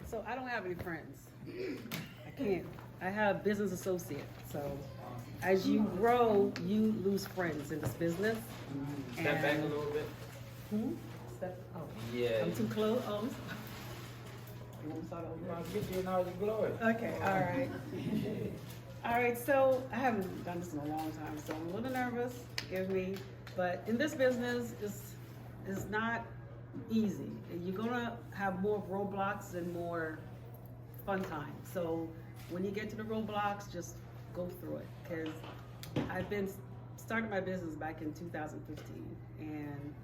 So I don't have any friends. I can't. I have business associates. So as you grow, you lose friends in this business. Step back a little bit. Oh, Yeah. I'm too close. Oh, you want to start over? I'll get you in all your glory. Okay, all right. All right, so I haven't done this in a long time, so I'm a little nervous, forgive me. But in this business, it's not easy. You're gonna have more roadblocks and more fun times. So when you get to the roadblocks, just go through it. Because I've been started my business back in 2015, and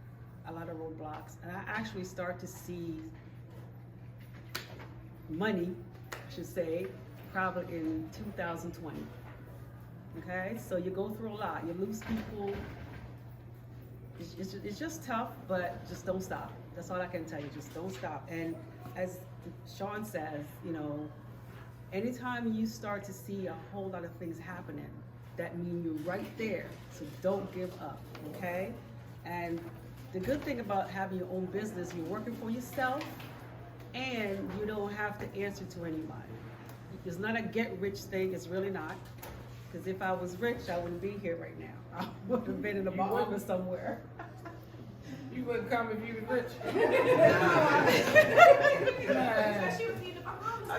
a lot of roadblocks. And I actually start to see money, I should say, probably in 2020. Okay, so you go through a lot. You lose people. It's just tough, but just don't stop. That's all I can tell you. Just don't stop. And as Sean says, you know, anytime you start to see a whole lot of things happening, that means you're right there. So don't give up. Okay, and the good thing about having your own business, you're working for yourself, and you don't have to answer to anybody. It's not a get-rich thing. It's really not. Because if I was rich, I wouldn't be here right now. I would have been in the Bahamas somewhere. You wouldn't come if you was rich. I've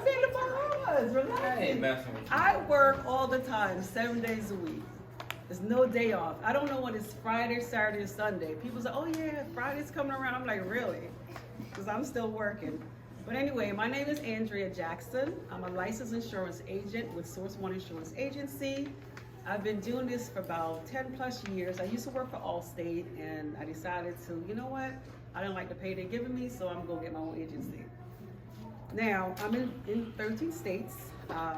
been in the Bahamas. Relax. I ain't messing with you. I work all the time, 7 days a week. There's no day off. I don't know when it's Friday, Saturday, or Sunday. People say, oh yeah, Friday's coming around. I'm like, really? Because I'm still working. But anyway, my name is Andrea Jackson. I'm a licensed insurance agent with Source One Insurance Agency. I've been doing this for about 10 plus years. I used to work for Allstate, and I decided to, you know what? I didn't like the pay they're giving me, so I'm gonna get my own agency. Now, I'm in 13 states. The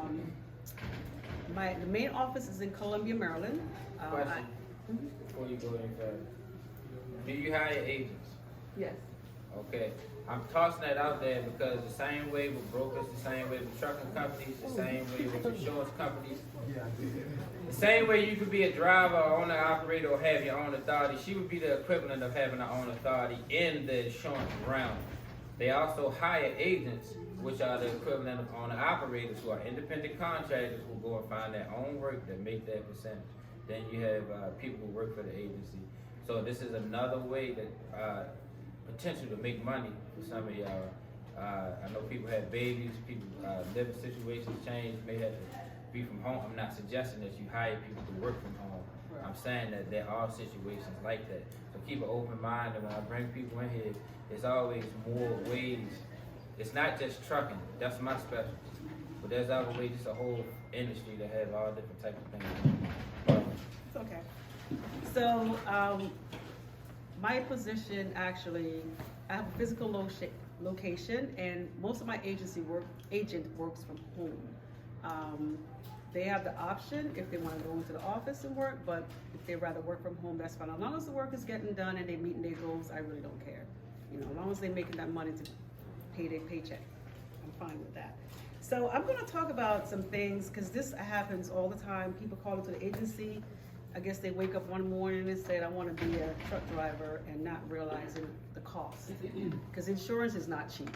main office is in Columbia, Maryland. Question. Before you go any further. Do you hire agents? Yes. Okay. I'm tossing that out there because the same way with brokers, the same way with trucking companies, the same way with insurance companies, the same way you could be a driver, or owner, operator, or have your own authority, she would be the equivalent of having her own authority in the insurance realm. They also hire agents, which are the equivalent of owner operators, who are independent contractors who go and find their own work that make that percentage. Then you have people who work for the agency. So this is another way that potential to make money for some of y'all. I know people have babies, people living situations change, may have to be from home. I'm not suggesting that you hire people to work from home. Right. I'm saying that there are situations like that. So keep an open mind, and when I bring people in here, there's always more ways. It's not just trucking, that's my specialty. But there's other ways, it's a whole industry that have all different types of things. It's okay. So, my position actually, I have a physical location, and most of my agent works from home. They have the option if they want to go into the office and work, but if they rather work from home, that's fine. As long as the work is getting done and they're meeting their goals, I really don't care. You know, as long as they're making that money to pay their paycheck, I'm fine with that. So I'm going to talk about some things, because this happens all the time. People call into the agency. I guess they wake up one morning and say, I want to be a truck driver, and not realizing the cost. Because insurance is not cheap.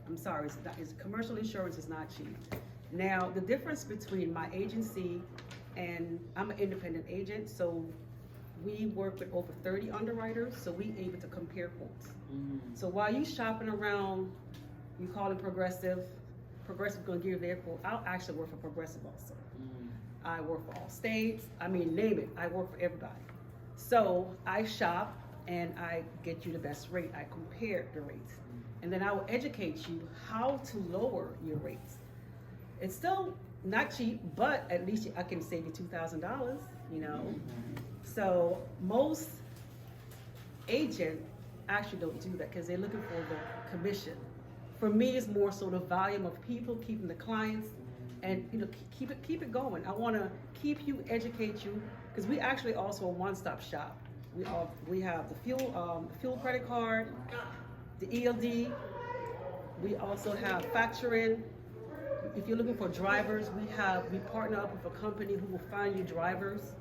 I'm sorry, commercial insurance is not cheap. Now, the difference between my agency and I'm an independent agent, so we work with over 30 underwriters, so we able to compare quotes. So while you shopping around, you call it Progressive gonna give you their quote. I'll actually work for Progressive also. I work for Allstate, I mean, name it, I work for everybody. So I shop and I get you the best rate, I compare the rates. And then I will educate you how to lower your rates. It's still not cheap, but at least I can save you $2,000, you know? So most agents actually don't do that because they're looking for the commission. For me, it's more so the volume of people, keeping the clients, and you know, keep it going. I want to keep you, educate you, because we actually also a one-stop shop. We have the fuel credit card, the ELD. We also have factoring. If you're looking for drivers, we partner up with a company who will find you drivers,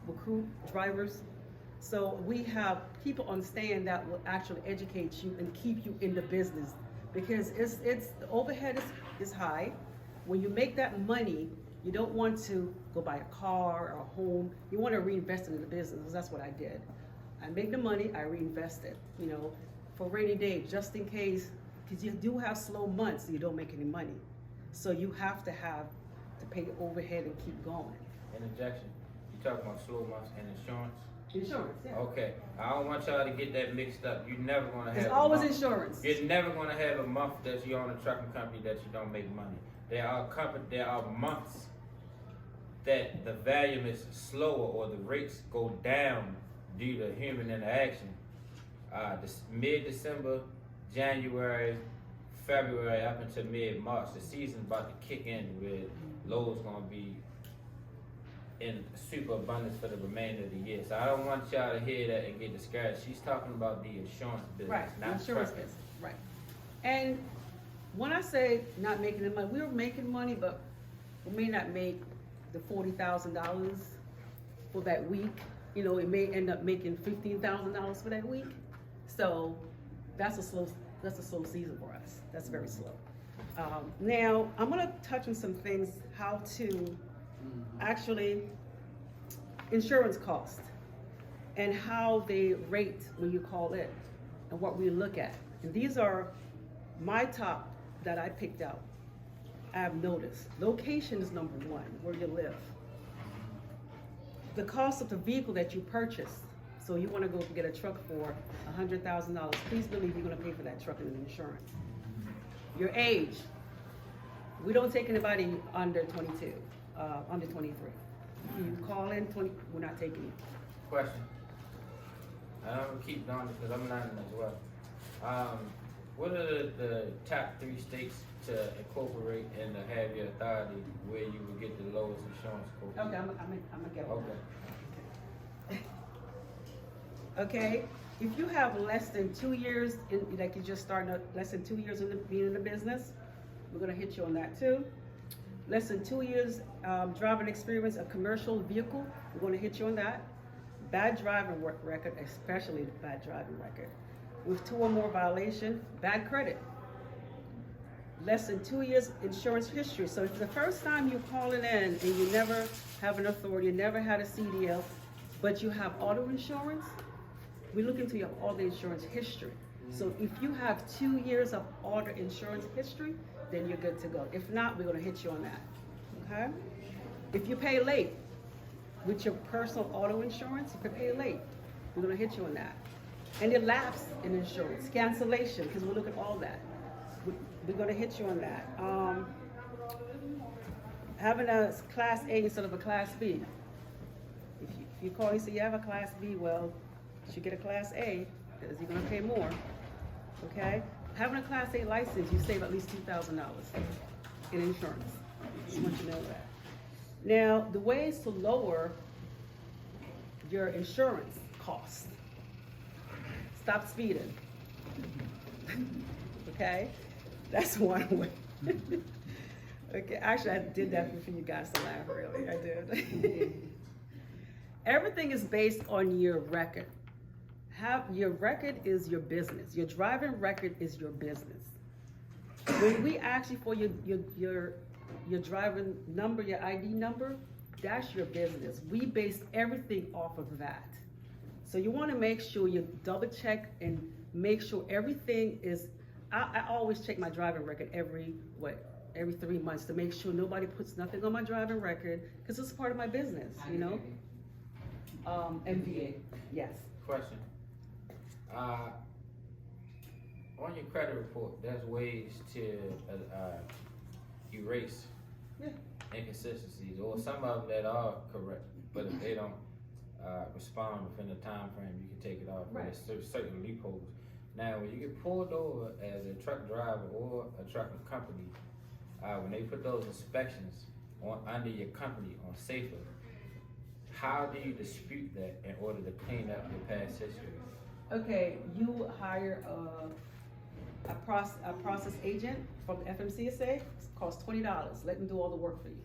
recruit drivers. So we have people on stand that will actually educate you and keep you in the business, because it's the overhead is high. When you make that money, you don't want to go buy a car or a home. You want to reinvest it in the business. 'Cause that's what I did. I make the money, I reinvest it, you know, for rainy day, just in case, because you do have slow months, you don't make any money. So you have to pay your overhead and keep going. Interjection. You talking about slow months and insurance? Insurance, yeah. Okay, I don't want y'all to get that mixed up. You're never gonna have. There's always a month. insurance. You're never gonna have a month that you own a trucking company that you don't make money. There are months that the volume is slower or the rates go down due to human interaction. This mid-December, January, February up until mid-March, the season's about to kick in where loads gonna be in super abundance for the remainder of the year. So I don't want y'all to hear that and get discouraged. She's talking about the insurance business, Right, not insurance trucking. business, right. And when I say not making the money, we were making money, but we may not make the $40,000 for that week. You know, it may end up making $15,000 for that week. So that's a slow season for us. That's very slow. Now I'm gonna touch on some things, how to actually insurance cost and how they rate when you call in and what we look at. And these are my top that I picked out. I have noticed. Location is number one, where you live. The cost of the vehicle that you purchase. So you want to go get a truck for $100,000. Please believe you're going to pay for that truck and insurance. Your age. We don't take anybody under 22, under 23. If you call in 20, we're not taking you. Question. I'm gonna keep going because I'm not in as well. What are the top 3 states to incorporate and to have your authority where you would get the lowest insurance quote? Okay, I'm gonna get on Okay. that. Okay, if you have less than 2 years, like you just starting up, less than 2 years being in the business, we're gonna hit you on that too. Less than 2 years driving experience, a commercial vehicle, we're gonna hit you on that. Bad driving record, especially bad driving record. With 2 or more violation, bad credit. Less than 2 years insurance history. So if it's the first time you're calling in and you never have an authority, you never had a CDL, but you have auto insurance, we look into your auto insurance history. So if you have 2 years of auto insurance history, then you're good to go. If not, we're gonna hit you on that, okay? If you pay late with your personal auto insurance, if you pay late, we're gonna hit you on that. And it lapse in insurance, cancellation, because we look at all that. We're gonna hit you on that. Having a Class A instead of a Class B. If you call and say you have a Class B, well, you should get a Class A, because you're gonna pay more, okay? Having a Class A license, you save at least $2,000 in insurance. Just want you to know that. Now, the ways to lower your insurance costs. Stop speeding. Okay? That's one way. Okay, actually I did that for you guys to laugh, really, I did. Everything is based on your record. Your record is your business. Your driving record is your business. When we ask you for your driving number, your ID number, that's your business. We base everything off of that. So you want to make sure you double check and make sure everything is, I always check my driving record every 3 months to make sure nobody puts nothing on my driving record, because it's part of my business, you know? MVA, yes. Question. On your credit report, there's ways to erase inconsistencies, or some of them that are correct, but if they don't respond within the time frame, you can take it off. Right. There's certain loopholes. Now, when you get pulled over as a truck driver or a trucking company, when they put those inspections under your company on Safer, how do you dispute that in order to clean up your past history? Okay, you hire a process agent from FMCSA. It costs $20. Let them do all the work for you.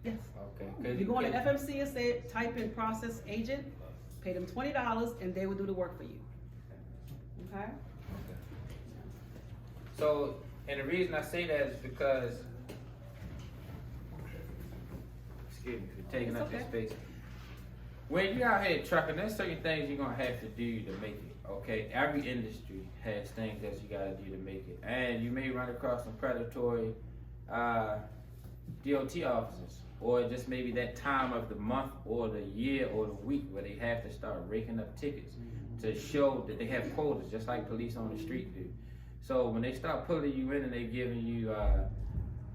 Yes. Okay. If you go on the FMC and say, type in process agent, pay them $20 and they will do the work for you. Okay? So, and the reason I say that is because, excuse me for taking It's up your okay. space. When you're out here trucking, there's certain things you're gonna have to do to make it. Okay, every industry has things that you gotta do to make it, and you may run across some predatory DOT officers, or just maybe that time of the month or the year or the week where they have to start raking up tickets to show that they have quotas, just like police on the street do. So when they start pulling you in and they're giving you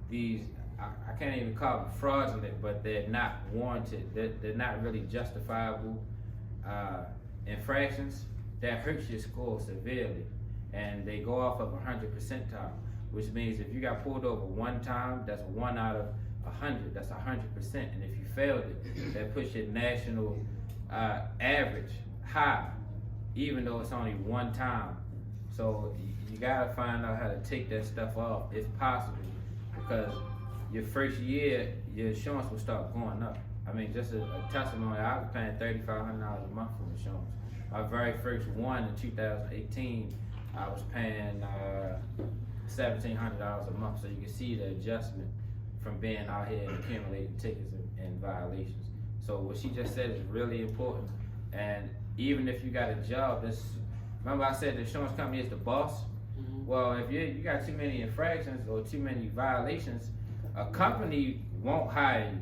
these, I can't even call them fraudulent, but they're not warranted, they're not really justifiable infractions, that hurts your score severely. And they go off of 100 percentile, which means if you got pulled over one time, that's 1 out of 100, that's 100%. And if you failed it, that puts your national average high, even though it's only one time. So you gotta find out how to take that stuff off if possible, because your first year, your insurance will start going up. I mean, just a testimony, I was paying $3,500 a month for insurance. My very first one in 2018, I was paying $1,700 a month. So you can see the adjustment from being out here and accumulating tickets and violations. So what she just said is really important. And even if you got a job, remember I said the insurance company is the boss? Well, if you got too many infractions or too many violations, a company won't hire you.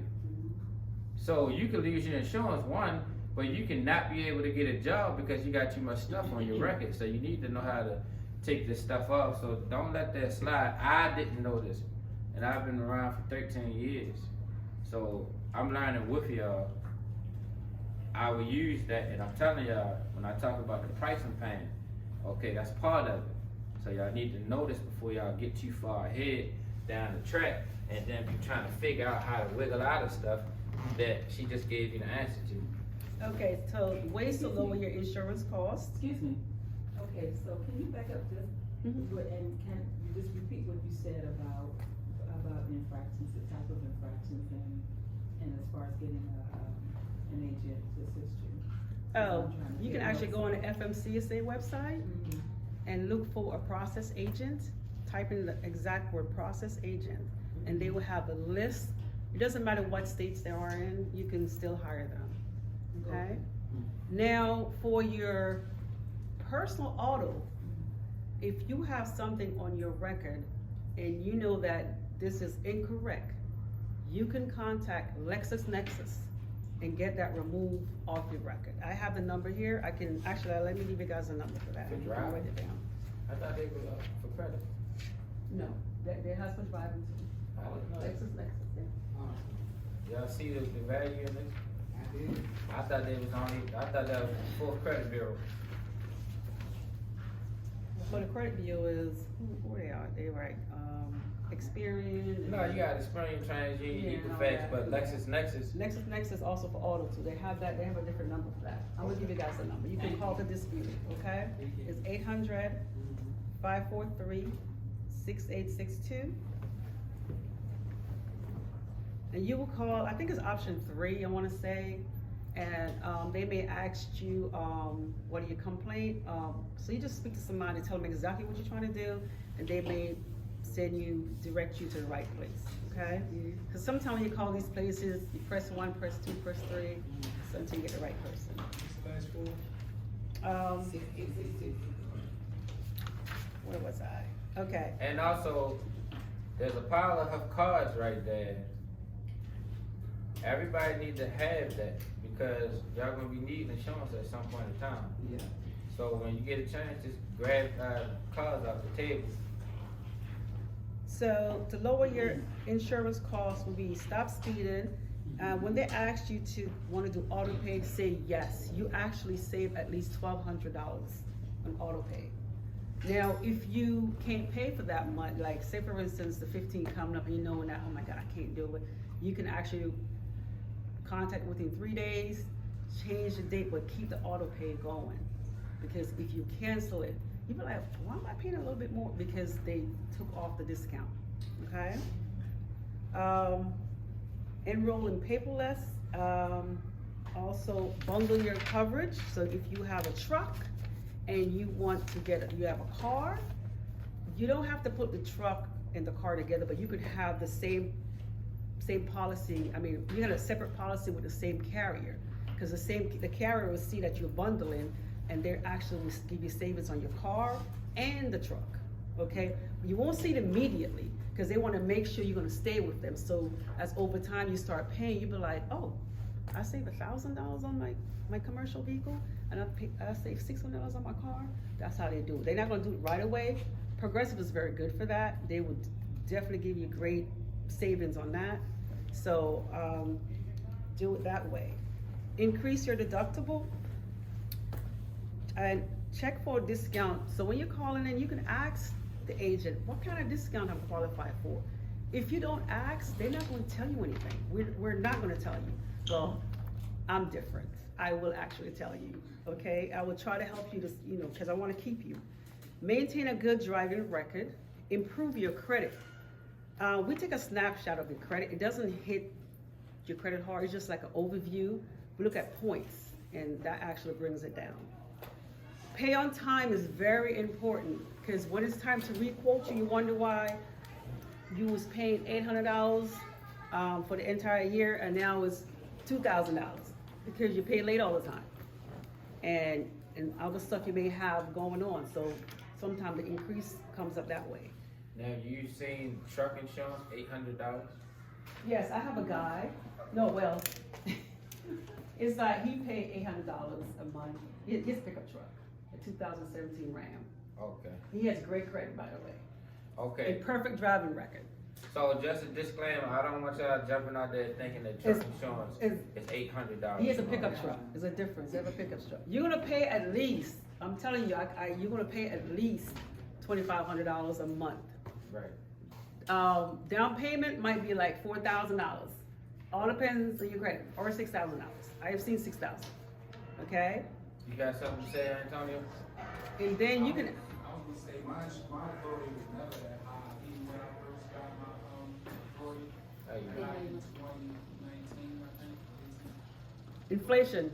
So you can lose your insurance, one, but you can not be able to get a job because you got too much stuff on your record. So you need to know how to take this stuff off. So don't let that slide. I didn't know this, and I've been around for 13 years. So I'm learning with y'all. I will use that, and I'm telling y'all, when I talk about the pricing plan, okay, that's part of it. So y'all need to know this before y'all get too far ahead down the track, and then be trying to figure out how to wiggle out of stuff that she just gave you the answer to. Okay, so ways to lower your insurance costs. Excuse me. Okay, so can you back up just, and can you just repeat what you said about infractions, the type of infractions, and as far as getting an agent to assist you? Oh, you can actually go on the FMCSA website and look for a process agent, type in the exact word process agent, and they will have a list. It doesn't matter what states they are in, you can still hire them, okay? Now, for your personal auto, if you have something on your record and you know that this is incorrect, you can contact LexisNexis and get that removed off your record. I have the number here. I can, actually, let me give you guys a number for that. For I'll driving? write it down. I thought they were for credit. No, their husband's driving too. I didn't know that. LexisNexis, yeah. Y'all see the value in this? I thought that was for credit bureau. So the credit bureau is, who they are? They like, Experian. No, you got Experian, TransUnion, Yeah, and all Equifax, that. but LexisNexis. LexisNexis also for auto too. They have that, they have a different number for that. I'm gonna give you guys a number. You can call to dispute it, okay? It's 800-543-6862. And you will call, I think it's option 3, I wanna say, and they may ask you, what are your complaint? So you just speak to somebody, tell them exactly what you're trying to do, and they may direct you to the right place, okay? Because sometimes when you call these places, you press 1, press 2, press 3, so until you get the right person. Where was I? Okay. And also, there's a pile of her cards right there. Everybody needs to have that because y'all gonna be needing insurance at some point in time. Yeah. So when you get a chance, just grab cards off the table. So to lower your insurance costs would be stop speeding. When they ask you to want to do auto pay, say yes. You actually save at least $1,200 on auto pay. Now, if you can't pay for that month, like say for instance the 15th coming up and you know that, oh my God, I can't do it, you can actually contact within 3 days, change the date, but keep the auto pay going. Because if you cancel it, you be like, why am I paying a little bit more? Because they took off the discount, okay? enroll in paperless, also bundle your coverage. So if you have a truck and you want to you have a car, you don't have to put the truck and the car together, but you could have the same policy. I mean, you got a separate policy with the same carrier, because the carrier will see that you're bundling, and they're actually will give you savings on your car and the truck. Okay, you won't see it immediately because they want to make sure you're going to stay with them. So as over time you start paying, you'll be like, oh, I saved $1,000 on my commercial vehicle, and I saved $600 on my car. That's how they do it. They're not going to do it right away. Progressive is very good for that. They would definitely give you great savings on that. So do it that way. Increase your deductible and check for a discount. So when you're calling in, you can ask the agent, what kind of discount I'm qualified for? If you don't ask, they're not going to tell you anything. We're not going to tell you. Well, I'm different. I will actually tell you, okay? I will try to help you, because I want to keep you. Maintain a good driving record. Improve your credit. We take a snapshot of your credit. It doesn't hit your credit hard. It's just like an overview. We look at points, and that actually brings it down. Pay on time is very important, because when it's time to requote you, you wonder why you was paying $800 for the entire year, and now it's $2,000 because you pay late all the time, and other stuff you may have going on. So sometimes the increase comes up that way. Now, you seen truck insurance, $800? Yes, I have a guy. No, well, it's like he paid $800 a month. His pickup truck, a 2017 Ram. Okay. He has great credit, by the way. Okay. A perfect driving record. So just a disclaimer, I don't want y'all jumping out there thinking that truck insurance is $800. He has a pickup truck. There's a difference. They have a pickup truck. You're gonna pay at least, I'm telling you, you're gonna pay at least $2,500 a month. Right. Down payment might be like $4,000. All depends on your credit, or $6,000. I have seen $6,000. Okay? You got something to say, Antonio? And then you can. I was gonna say my authority was never that high. Even when I first got my authority, Hey, back in 2019, I think. Inflation.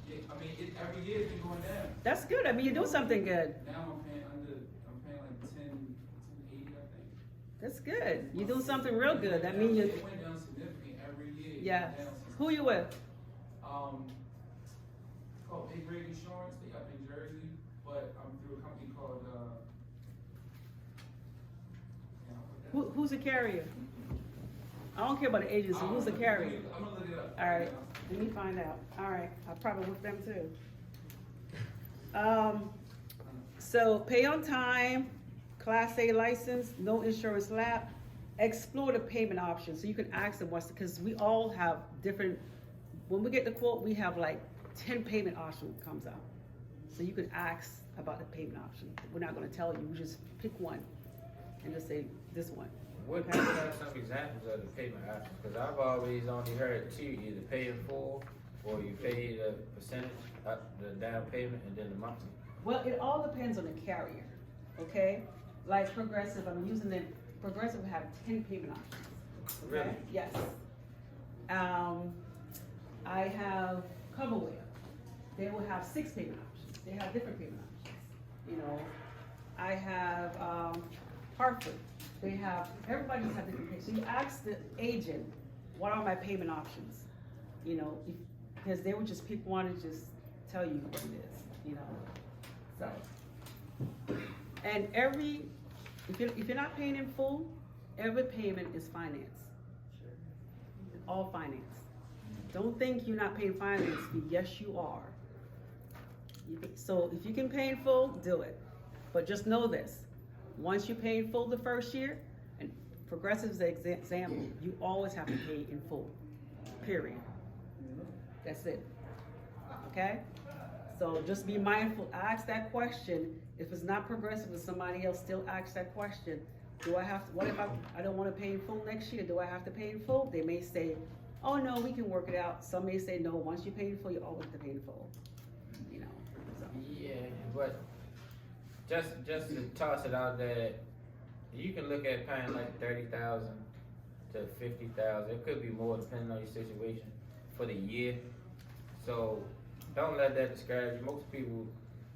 Yeah, I mean, every year it's been going down. That's good. I mean, you're doing something good. Now I'm paying like 1080, I think. That's good. You're doing something real good. That means you. It went down significantly every year. It Yeah. went down Who you with? It's called Big Rig Insurance. They up in Jersey, but I'm through a company called Who's the carrier? I don't care about the agency. Who's the carrier? I'm gonna look it up. All right. Let me find out. All right. I'll probably with them too. So pay on time, Class A license, no insurance lap. Explore the payment options. So you can ask them because we all have different, when we get the quote, we have like 10 payment options comes out. So you can ask about the payment option. We're not gonna tell you, we just pick one and just say this one. What are some examples of the payment options? Because I've always only heard two, either pay in full or you pay the percentage, the down payment, and then the monthly. Well, it all depends on the carrier, okay? Like Progressive, I'm using it, Progressive have 10 payment options. Okay? Really? Yes. I have CoverWare. They will have 6 payment options. They have different payment options. You know, I have Hartford. They have, everybody has different payments. So you ask the agent, what are my payment options? You know, because they would just pick one and just tell you what it is, you know. So, and if you're not paying in full, every payment is finance. All finance. Don't think you're not paying finance fee. Yes, you are. So if you can pay in full, do it. But just know this. Once you pay in full the first year, and Progressive's the example, you always have to pay in full. Period. That's it. Okay? So just be mindful, ask that question. If it's not Progressive and somebody else, still ask that question. Do I have to, what if I don't want to pay in full next year? Do I have to pay in full? They may say, oh no, we can work it out. Some may say, no, once you pay in full, you always have to pay in full. You know, so. Yeah, but just to toss it out there, you can look at paying like $30,000 to 50,000. It could be more depending on your situation for the year. So don't let that discourage you. Most people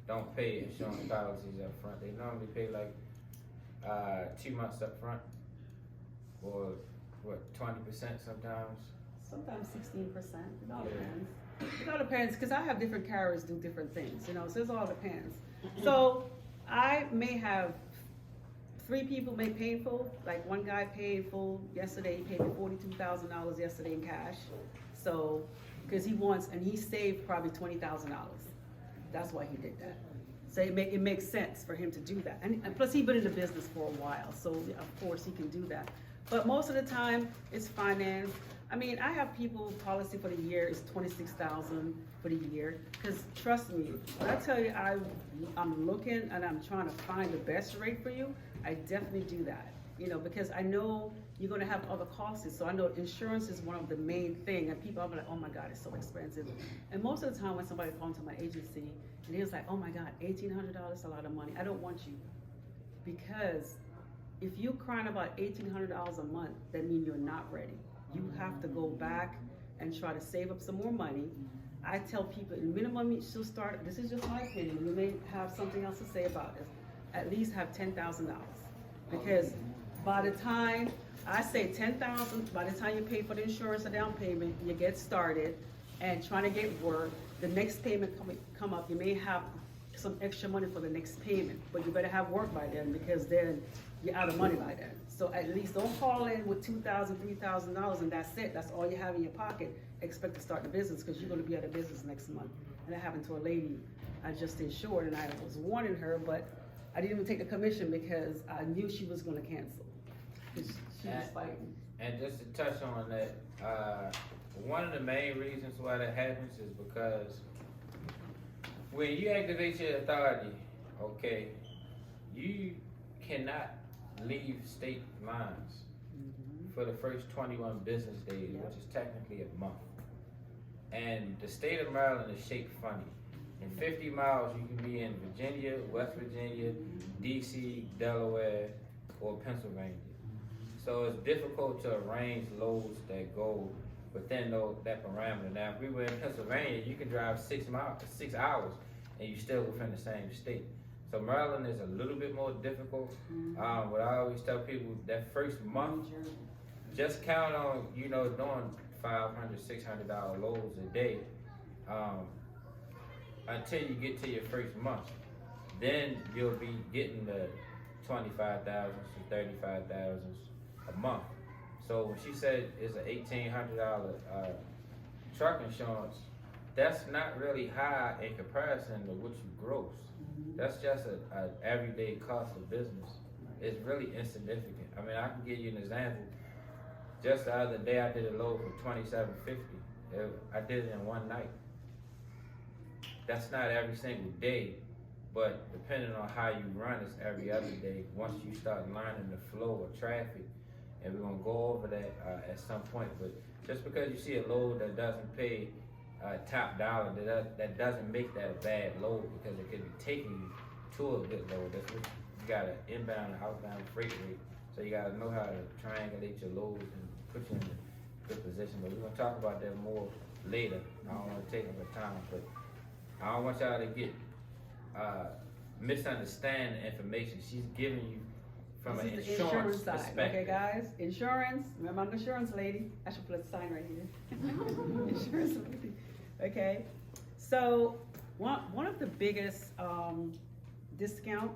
don't pay insurance policies up front. They normally pay like 2 months up front, or what, 20% sometimes. Sometimes 16%, it all Yeah. depends. It all depends, because I have different carriers do different things, you know, so it all depends. So I may have 3 people may pay in full, like one guy paid full yesterday, he paid me $42,000 yesterday in cash. So, because he wants, and he saved probably $20,000. That's why he did that. So it makes sense for him to do that. And plus he's been in the business for a while, so of course he can do that. But most of the time, it's finance. I mean, I have people, policy for the year is $26,000 for the year. Because trust me, when I tell you I'm looking and I'm trying to find the best rate for you, I definitely do that. You know, because I know you're gonna have other costs. So I know insurance is one of the main thing, and people are like, oh my God, it's so expensive. And most of the time when somebody comes to my agency and he was like, oh my God, $1,800 is a lot of money. I don't want you. Because if you're crying about $1,800 a month, that means you're not ready. You have to go back and try to save up some more money. I tell people, minimum you should start, this is just my opinion, you may have something else to say about this, at least have $10,000. Because by the time, I say $10,000, by the time you pay for the insurance or down payment, you get started and trying to get work, the next payment come up, you may have some extra money for the next payment, but you better have work by then, because then you're out of money by then. So at least don't call in with $2,000, $3,000 and that's it. That's all you have in your pocket. Expect to start the business, because you're going to be out of business next month. And that happened to a lady I just insured, and I was warning her, but I didn't even take the commission because I knew she was going to cancel. She was fighting. And just to touch on that, one of the main reasons why that happens is because when you activate your authority, okay, you cannot leave state lines for the first 21 business days, which is technically a month. And the state of Maryland is shaped funny. In 50 miles, you can be in Virginia, West Virginia, DC, Delaware, or Pennsylvania. So it's difficult to arrange loads that go within that parameter. Now, if we were in Pennsylvania, you can drive 6 hours, and you're still within the same state. So Maryland is a little bit more difficult. What I always tell people, that first month, just count on, doing $500, $600 loads a day until you get to your first month. Then you'll be getting the 25,000 to 35,000 a month. So when she said it's an $1,800 truck insurance, that's not really high in comparison to what you gross. That's just an everyday cost of business. It's really insignificant. I mean, I can give you an example. Just the other day, I did a load for $2,750. I did it in one night. That's not every single day, but depending on how you run, it's every other day. Once you start learning the flow of traffic, and we're gonna go over that at some point. But just because you see a load that doesn't pay top dollar, that doesn't make that a bad load, because it could be taking you to a good load. That's what you got an inbound and outbound freight rate. So you gotta know how to triangulate your loads and put you in a good position. But we're gonna talk about that more later. I don't wanna take up the time, but I don't want y'all to get misunderstand the information. She's giving you from an This is insurance the perspective. side, okay, guys? Insurance. Remember, I'm the insurance lady. I should put a sign right here. Insurance lady. Okay. So one of the biggest discount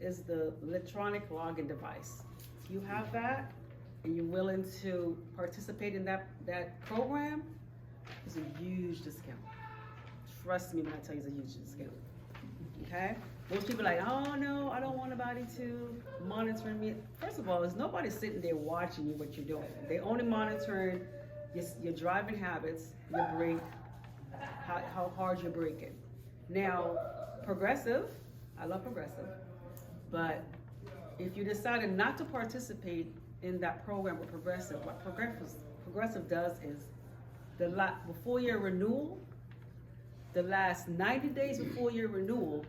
is the electronic login device. If you have that and you're willing to participate in that program, it's a huge discount. Trust me when I tell you it's a huge discount. Okay? Most people are like, oh no, I don't want nobody to monitor me. First of all, there's nobody sitting there watching you what you're doing. They only monitoring your driving habits, your brake, how hard you're braking. Now, Progressive, I love Progressive, but if you decided not to participate in that program with Progressive, what Progressive does is before your renewal, the last 90 days before your renewal,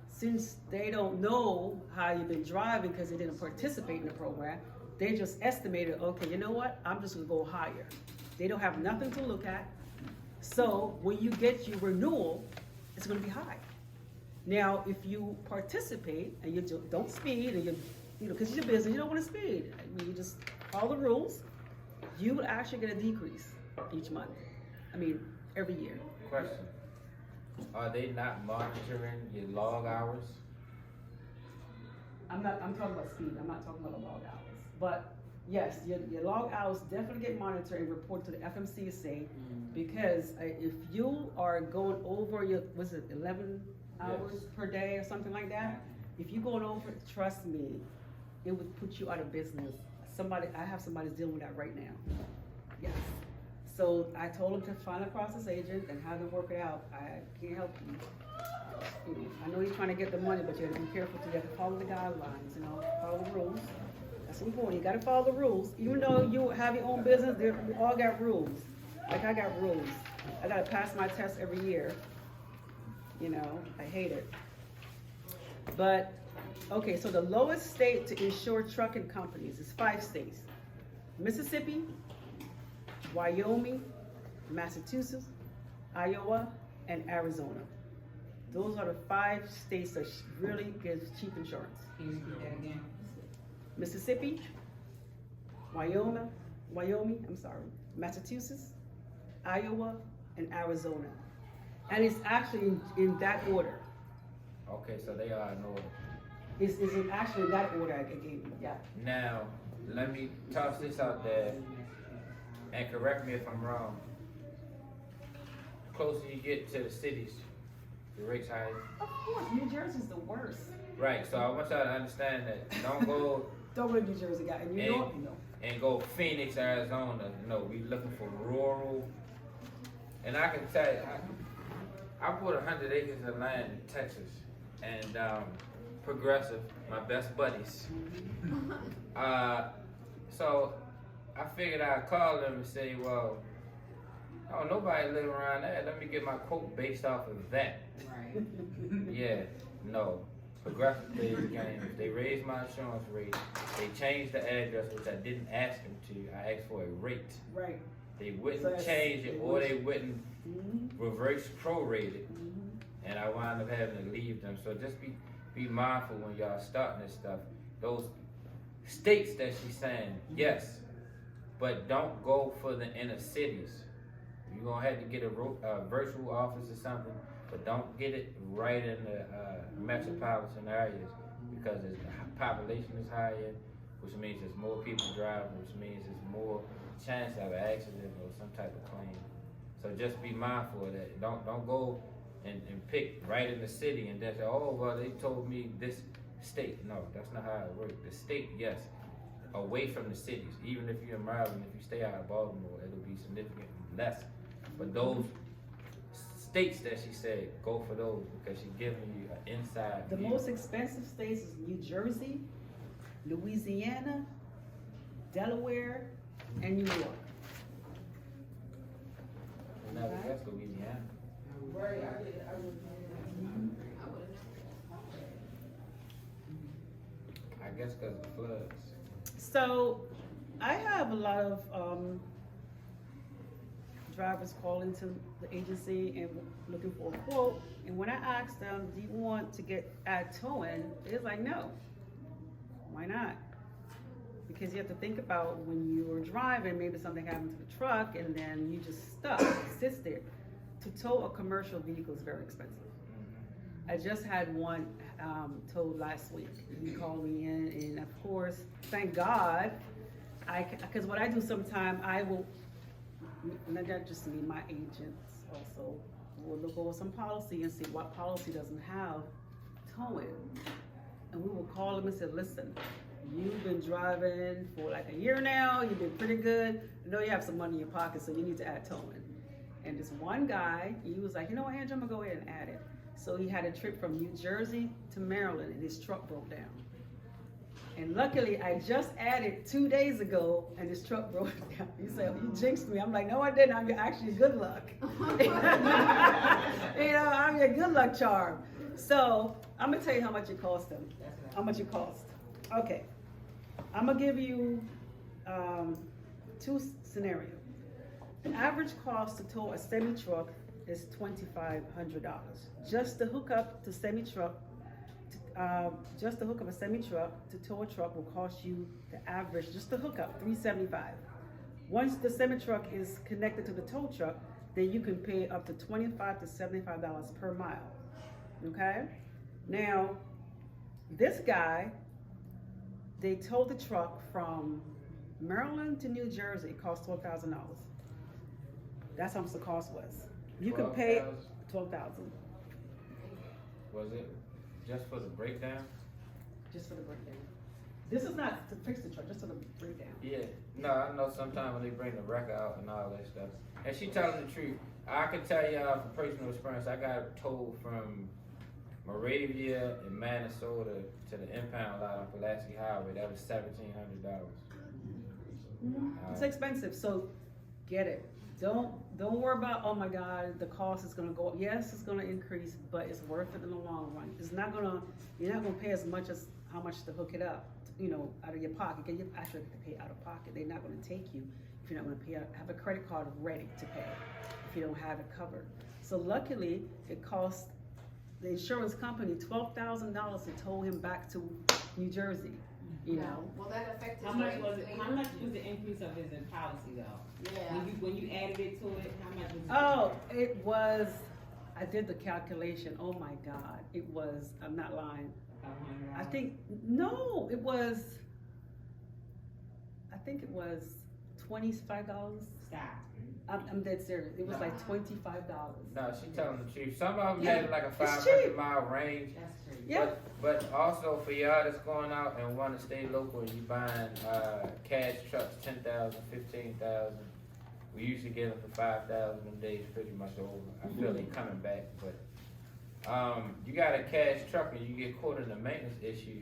since they don't know how you've been driving because they didn't participate in the program, they just estimated, okay, you know what, I'm just gonna go higher. They don't have nothing to look at. So when you get your renewal, it's gonna be high. Now, if you participate and you don't speed, and you know, cause it's your business, you don't wanna speed. I mean, you just follow the rules, you will actually get a decrease each month. I mean, every year. Question. Are they not monitoring your log hours? I'm talking about speed, I'm not talking about the log hours. But yes, your log hours definitely get monitored and reported to the FMCSA, because if you are going over your, was it 11 hours Yes. per day or something like that? If you're going over, trust me, it would put you out of business. I have somebody dealing with that right now. Yes. So I told him to find a process agent and have them work it out. I can't help you. I know he's trying to get the money, but you have to be careful too. You have to follow the guidelines, you know, follow the rules. That's important. You gotta follow the rules. Even though you have your own business, we all got rules. Like I got rules. I gotta pass my test every year. You know, I hate it. But, okay, so the lowest state to insure trucking companies is 5 states. Mississippi, Wyoming, Massachusetts, Iowa, and Arizona. Those are the 5 states that really gives cheap insurance. Can you repeat that again? Mississippi, Wyoming, Massachusetts, Iowa, and Arizona. And it's actually in that order. Okay, so they are in order. It's actually in that order I gave you, yeah. Now, let me toss this out there, and correct me if I'm wrong. The closer you get to the cities, the rates higher. Of course, New Jersey's the worst. Right, so I want y'all to understand that. Don't go Don't go to New Jersey, guy. And New York, no. and go Phoenix, Arizona. No, we looking for rural. And I can tell you, I bought 100 acres of land in Texas, and Progressive, my best buddies. So I figured I'd call them and say, well, oh, nobody live around there. Let me get my quote based off of that. Right. Yeah, no. Progressive plays the game. If they raise my insurance rate, they change the address, which I didn't ask them to. I asked for a rate. Right. They So wouldn't that's- change it, or they wouldn't Mm-hmm. reverse prorate it, Mm-hmm. and I wound up having to leave them. So just be mindful when y'all starting this stuff. Those states that she's saying, yes, but don't go for the inner cities. You're gonna have to get a virtual office or something, but don't get it right in the metropolitan areas, because the population is higher, which means there's more people driving, which means there's more chance of an accident or some type of claim. So just be mindful of that. Don't go and pick right in the city and then say, oh, well, they told me this state. No, that's not how it works. The state, yes, away from the cities. Even if you're in Maryland, if you stay out of Baltimore, it'll be significantly less. But those states that she said, go for those, because she's giving you an inside The view. most expensive states is New Jersey, Louisiana, Delaware, and New York. No, that's Louisiana. Right, I guess because of the floods. So I have a lot of drivers calling to the agency and looking for a quote. And when I asked them, do you want to add towing? It's like, no. Why not? Because you have to think about when you're driving, maybe something happened to the truck and then you just stuck, it sits there. To tow a commercial vehicle is very expensive. I just had one towed last week. He called me in, and of course, thank God, because what I do sometimes, I will, not just me, my agents also will look over some policy and see what policy doesn't have towing. And we will call them and say, listen, you've been driving for like a year now, you've been pretty good, I know you have some money in your pocket, so you need to add towing. And this one guy, he was like, you know what, Andrew, I'm gonna go ahead and add it. So he had a trip from New Jersey to Maryland, and his truck broke down. And luckily, I just added 2 days ago, and his truck broke down. He said, you jinxed me. I'm like, no, I didn't. I'm actually good luck. You know, I'm your good luck charm. So I'm gonna tell you how much it cost him. How much it cost. Okay. I'm gonna give you, two scenarios. The average cost to tow a semi-truck is $2,500. Just to hook up to semi-truck, just to hook up a semi-truck to tow a truck will cost you the average, just to hook up, $375. Once the semi-truck is connected to the tow truck, then you can pay up to $25 to $75 per mile, okay? Now, this guy, they towed the truck from Maryland to New Jersey, it cost $12,000. That's how much the cost was. You can pay $12,000 Was it just for the breakdown? just for the breakdown. This is not to fix the truck, just for the breakdown. Yeah, no, I know sometimes when they bring the record out and all that stuff. And she telling the truth. I can tell y'all from personal experience, I got told from Moravia in Minnesota to the impound lot on Pulaski Highway. That was $1,700. It's expensive, so get it. Don't worry about, oh my God, the cost is gonna go up. Yes, it's gonna increase, but it's worth it in the long run. It's not gonna, you're not gonna pay as much as how much to hook it up, you know, out of your pocket. You actually have to pay out of pocket. They're not gonna take you if you're not gonna pay out, have a credit card ready to pay if you don't have it covered. So luckily, it cost the insurance company $12,000 to tow him back to New Jersey, you know? Will that affect his How much rate was it, later? how much was the increase of his policy though? Yeah. When you added it to it, how much was it? Oh, it was, I did the calculation, oh my God, it was, I'm not lying. $500? I think, no, it was, I think it was $25. Stop. I'm dead serious, it was like $25. No, she telling the truth. Some of them Yeah, had like a it's 500 cheap. mile range. That's crazy. Yeah. But also for y'all that's going out and want to stay local and you buying cash trucks, 10,000, 15,000. We used to get them for 5,000. Them days pretty much over. I feel they coming back, but you got a cash truck and you get caught in a maintenance issue.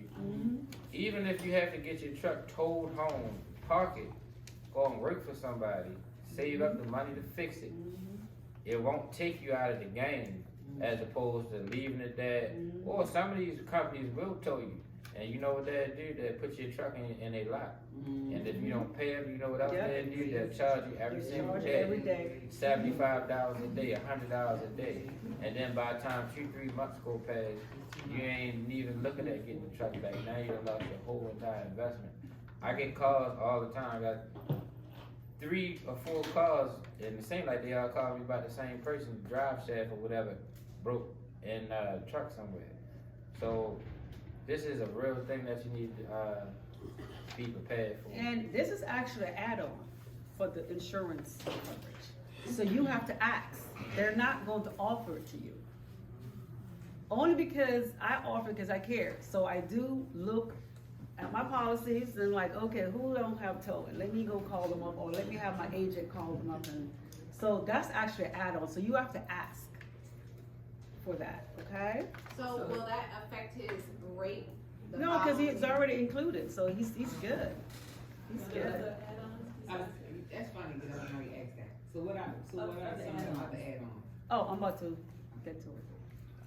Even if you have to get your truck towed home, park it, go and work for somebody, save up the money to fix it. It won't take you out of the game as opposed to leaving it there. Or some of these companies will tow you. And you know what they'll do? They'll put your truck in a lot. And if you don't pay them, you know what else Yep. they'll do? They'll charge you every They single charge day. every day. $75 a day, $100 a day. And then by the time 2-3 months go past, you ain't even looking at getting the truck back. Now you done lost your whole entire investment. I get calls all the time. I got 3 or 4 calls, and it seems like they all call me about the same person, drive shaft or whatever, broke in a truck somewhere. So this is a real thing that you need to be prepared for. And this is actually an add-on for the insurance coverage. So you have to ask. They're not going to offer it to you. Only because I offer because I care. So I do look at my policies and like, okay, who don't have towing? Let me go call them up, or let me have my agent call them up. And so that's actually an add-on. So you have to ask for that, okay? So will that affect his rate? the No, because following he's year? already included, so he's good. He's good. Other add-ons? That's funny because I already asked that. So what are some of the add-ons? Oh, I'm about to get to it.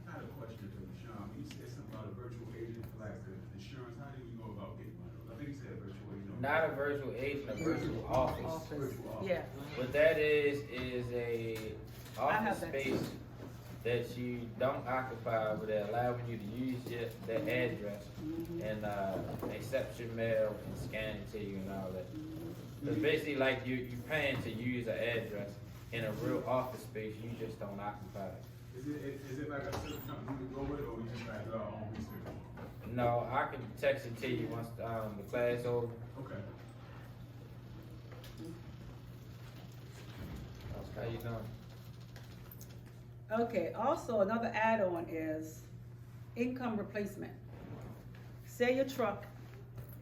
I had a question to Sean. You said something about a virtual agent for like the insurance. How do we go about getting one of those? I think you said virtual agent. Not a virtual agent, a virtual office. Office, Virtual office. yeah. What that is a I have office that space that you don't occupy, but they're allowing you to use their address and accept your mail and scan it to you and all that. It's basically like you're paying to use an address in a real office space, you just don't occupy it. Is it like a certain company we go with, or we just like do our own research? No, I can text it to you once the class over. Okay. How you doing? Okay, also another add-on is income replacement. Say your truck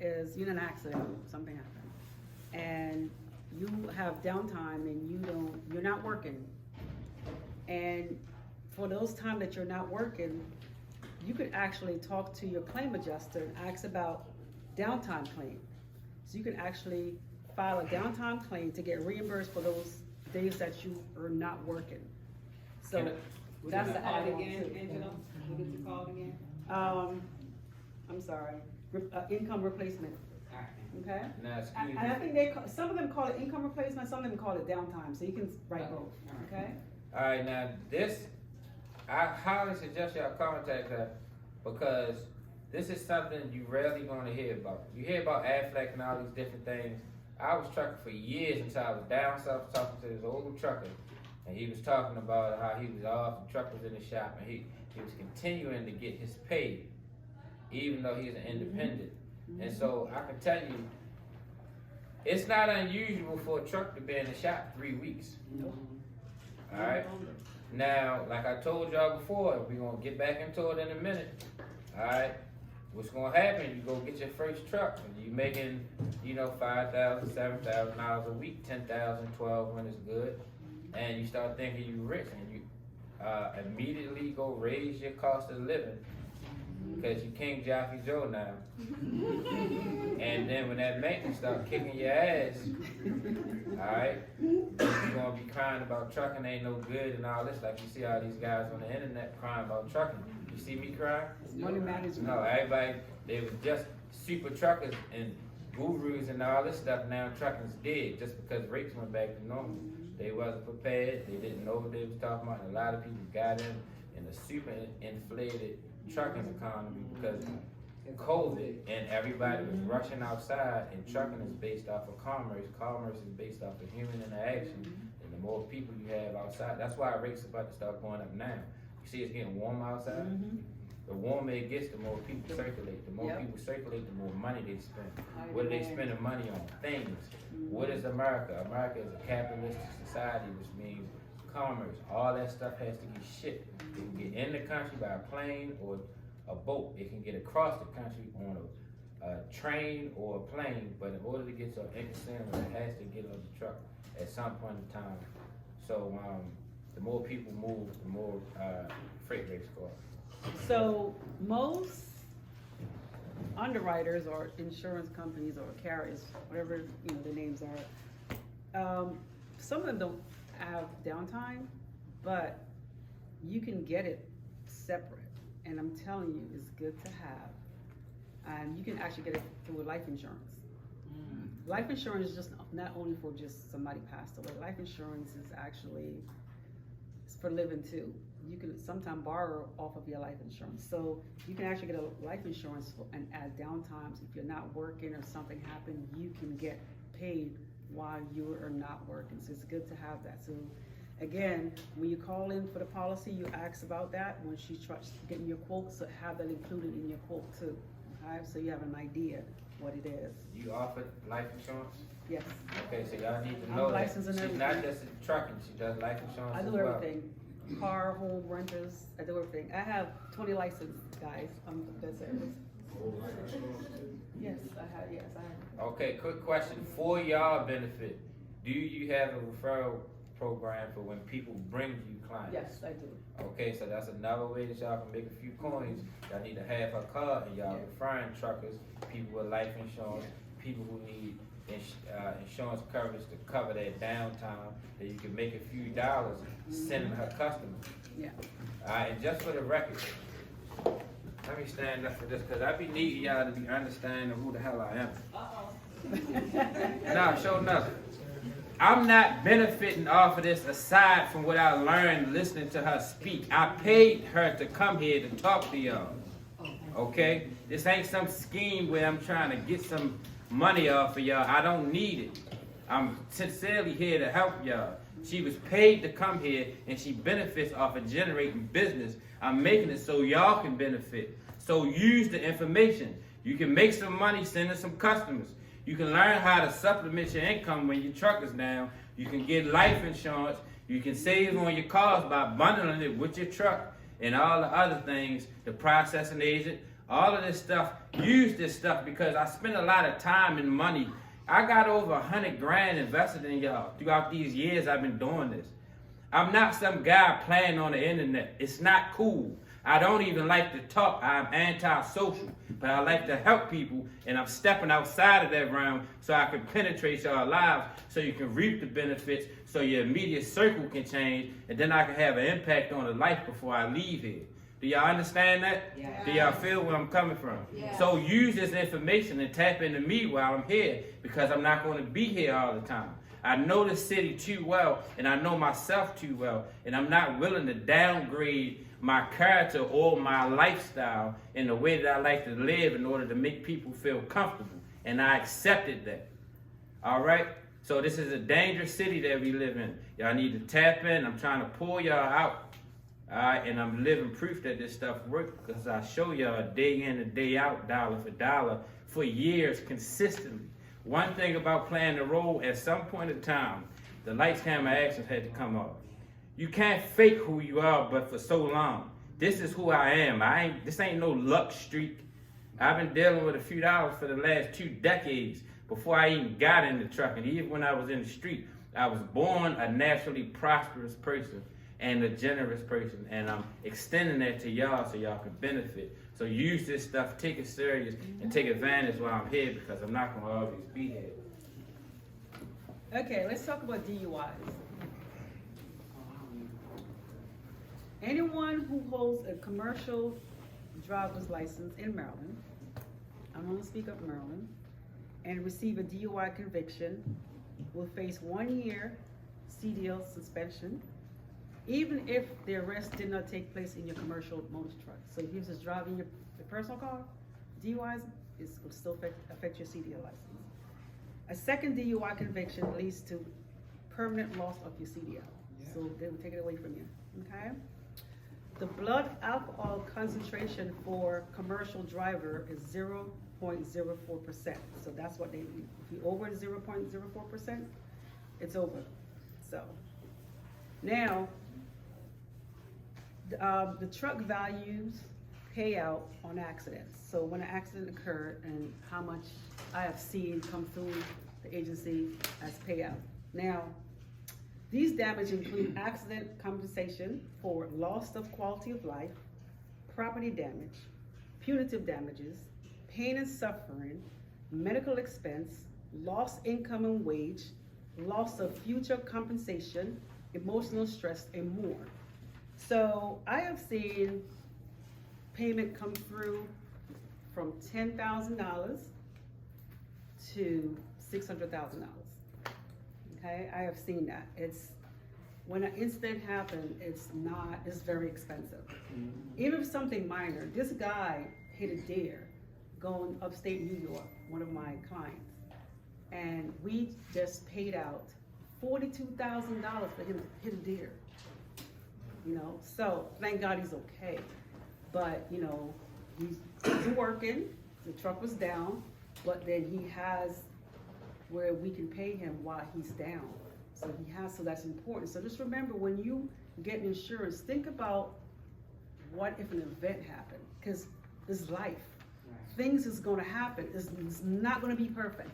is, you had an accident, something happened, and you have downtime and you're not working. And for those time that you're not working, you could actually talk to your claim adjuster and ask about downtime claim. So you can actually file a downtime claim to get reimbursed for those days that you are not working. So What that's is the it called add-on again, too. Angela? What is it called again? I'm sorry, income replacement. Alright, okay? Now, excuse And me. I think some of them call it income replacement, some of them call it downtime, so you can write both, okay? All right, now this, I highly suggest y'all contact her because this is something you rarely gonna hear about. You hear about Aflac and all these different things. I was trucking for years until I was down south talking to this old trucker, and he was talking about how he was off, the truck was in the shop, and he was continuing to get his pay, even though he's an independent. And so I can tell you, it's not unusual for a truck to be in the shop 3 weeks. All right. Now, like I told y'all before, we're gonna get back into it in a minute. All right. What's gonna happen? You go get your first truck, and you making, $5,000, $7,000 a week, 10,000, 12 when it's good, and you start thinking you rich, and you immediately go raise your cost of living because you King Jockey Joe now. And then when that maintenance start kicking your ass, alright, you're gonna be crying about trucking ain't no good and all this, like you see all these guys on the internet crying about trucking. You see me crying? Money management. No, everybody, they was just super truckers and gurus and all this stuff. Now trucking's dead just because rates went back to normal. They wasn't prepared, they didn't know what they was talking about, and a lot of people got in a super inflated trucking economy because of COVID, and everybody was rushing outside, and trucking is based off of commerce. Commerce is based off of human interaction, and the more people you have outside, that's why rates are about to start going up now. You see it's getting warm outside? The warmer it gets, the more people circulate. The more people circulate, the more money they spend. What are they spending money on? Things. What is America? America is a capitalistic society, which means commerce. All that stuff has to get shipped. It can get in the country by a plane or a boat. It can get across the country on a train or a plane, but in order to get to an consumer, it has to get on the truck at some point in time. So the more people move, the more freight rates go up. So most underwriters or insurance companies or carriers, whatever the names are, some of them don't have downtime, but you can get it separate. And I'm telling you, it's good to have. And you can actually get it through life insurance. Life insurance is just not only for just somebody passed away. Life insurance is actually for living too. You can sometimes borrow off of your life insurance. So you can actually get a life insurance and add downtimes. If you're not working or something happened, you can get paid while you are not working. So it's good to have that. So again, when you call in for the policy, you ask about that. When she tries getting your quote, so have that included in your quote too. Okay, so you have an idea what it is. You offer life insurance? Yes. Okay, so y'all need to I'm know that. licensed in She's everything. not just in trucking, she does life insurance I as do well. everything. Car, home, renters, I do everything. I have 20 licenses, guys. I'm the best service. Yes, I have. Okay, quick question. For y'all benefit, do you have a referral program for when people bring you clients? Yes, I do. Okay, so that's another way that y'all can make a few coins. Y'all need to have a card and y'all referring truckers, people with life insurance, people who need insurance coverage to cover their downtime, that you can make a few dollars sending her customers. Yeah. Alright, and just for the record, let me stand up for this, because I be needing y'all to be understanding who the hell I am. Nah, show nothing. I'm not benefiting off of this aside from what I learned listening to her speak. I paid her to come here to talk to y'all. Okay? This ain't some scheme where I'm trying to get some money off of y'all. I don't need it. I'm sincerely here to help y'all. She was paid to come here and she benefits off of generating business. I'm making it so y'all can benefit. So use the information. You can make some money sending some customers. You can learn how to supplement your income when your truck is down. You can get life insurance. You can save on your costs by bundling it with your truck and all the other things, the processing agent, all of this stuff. Use this stuff because I spend a lot of time and money. I got over 100 grand invested in y'all throughout these years I've been doing this. I'm not some guy playing on the internet. It's not cool. I don't even like to talk. I'm anti-social, but I like to help people, and I'm stepping outside of that realm so I can penetrate your lives, so you can reap the benefits, so your immediate circle can change, and then I can have an impact on the life before I leave here. Do y'all understand that? Yeah. Do y'all feel where I'm coming from? Yeah. So use this information and tap into me while I'm here, because I'm not going to be here all the time. I know the city too well, and I know myself too well, and I'm not willing to downgrade my character or my lifestyle in the way that I like to live in order to make people feel comfortable. And I accepted that. All right? So this is a dangerous city that we live in. Y'all need to tap in. I'm trying to pull y'all out. All right, and I'm living proof that this stuff works, because I show y'all day in and day out, dollar for dollar, for years consistently. One thing about playing the role, at some point in time, the lights, camera, actions had to come off. You can't fake who you are, but for so long. This is who I am. This ain't no luck streak. I've been dealing with a few dollars for the last 2 decades before I even got into trucking. Even when I was in the street, I was born a naturally prosperous person and a generous person, and I'm extending that to y'all so y'all can benefit. So use this stuff, take it serious, and take advantage while I'm here, because I'm not gonna always be here. Okay, let's talk about DUIs. Anyone who holds a commercial driver's license in Maryland, I'm gonna speak of Maryland, and receive a DUI conviction will face 1 year CDL suspension, even if the arrest did not take place in your commercial motor truck. So if you're just driving your personal car, DUIs will still affect your CDL license. A second DUI conviction leads to permanent loss of your CDL. So they will take it away from you, okay? The blood alcohol concentration for commercial driver is 0.04%. So that's what they need. If you're over 0.04%, it's over. So now, the truck values payout on accidents. So when an accident occurred and how much I have seen come through the agency as payout. Now, these damages include accident compensation for loss of quality of life, property damage, punitive damages, pain and suffering, medical expense, lost income and wage, loss of future compensation, emotional stress, and more. So I have seen payment come through from $10,000 to $600,000. Okay, I have seen that. It's when an incident happened, it's very expensive. Even if something minor, this guy hit a deer going upstate New York, one of my clients, and we just paid out $42,000 for him to hit a deer. You know, so thank God he's okay. But you know, he's working. The truck was down, but then he has where we can pay him while he's down. So so that's important. So just remember, when you get insurance, think about what if an event happened, because this is life. Things is gonna happen. It's not gonna be perfect.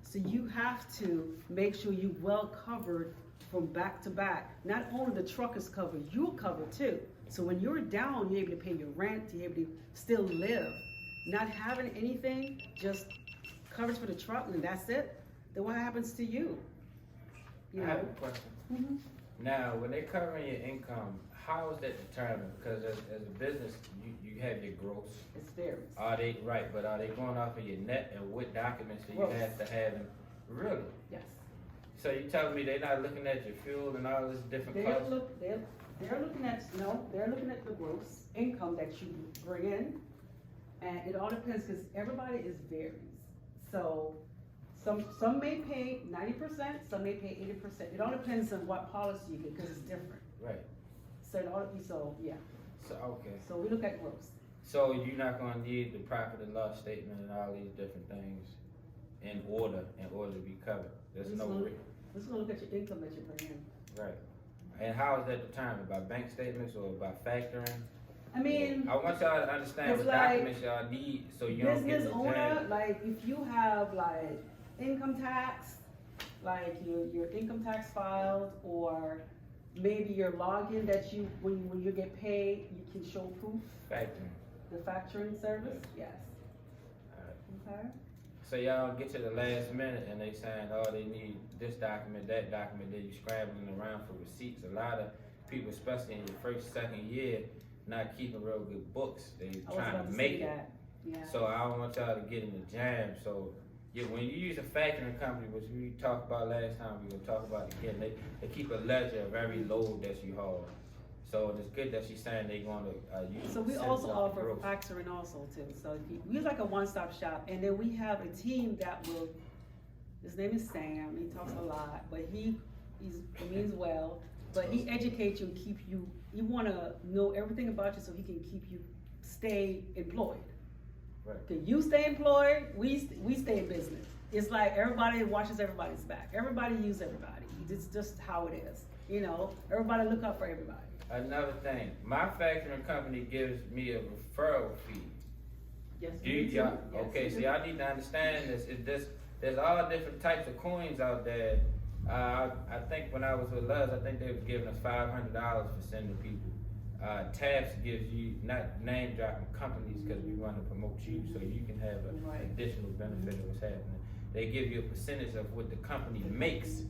So you have to make sure you're well covered from back to back. Not only the truck is covered, you're covered too. So when you're down, you're able to pay your rent, you're able to still live. Not having anything, just coverage for the truck and that's it, then what happens to you? You I know? have a question. Mhm. Now, when they're covering your income, how is that determined? Because as a business, you have your gross. It's varies. Are they right? But are they going off of your net, and what documents do you Gross. have to have? Really? Yes. So you telling me they're not looking at your fuel and all this different They're costs? looking at the gross income that you bring in, and it all depends because everybody is varies. So some may pay 90%, some may pay 80%. It all depends on what policy you get because it's different. Right. So yeah. So okay. So we look at gross. So you're not going to need the profit and loss statement and all these different things in order to be covered. There's Just no look- re- Let's go look at your income that you bring in. right. And how is that determined? By bank statements or by factoring? I mean, I want y'all to understand it's what like documents y'all need so you don't get business the owner, jam. like if you have like income tax, like your income tax filed, or maybe your login that you, when you get paid, you can show proof, Factoring. the factoring service, yes. Alright. Okay, So y'all get to the last minute and they saying, oh, they need this document, that document, then you scrambling around for receipts. A lot of people, especially in your first, second year, not keeping real good books. They I was trying about to to make say it. that, yeah. So I don't want y'all to get in the jam. So yeah, when you use a factoring company, which we talked about last time, we're gonna talk about it again. They keep a ledger of every load that you haul. So it's good that she's saying they're gonna use. So we percentage also off the offer gross. factoring also too, so if we're like a one-stop shop, and then we have a team that will, his name is Sam, he talks a lot, but he means well, but he educates you and keep you, he wanna know everything about you so he can keep you, stay employed. Right. Okay, you stay employed, we stay in business. It's like everybody watches everybody's back, everybody use everybody, it's just how it is, you know, everybody look out for everybody. Another thing, my factoring company gives me a referral fee. Yes, Do we do. y'all, Yes, okay, we see, do. I need to understand this, there's all different types of coins out there. I think when I was with Luz, I think they was giving us $500 for sending people. TAPS gives you, not name dropping companies, cause we want to promote you, so you can have an Right. additional benefit of what's happening. They give you a percentage of what the company makes.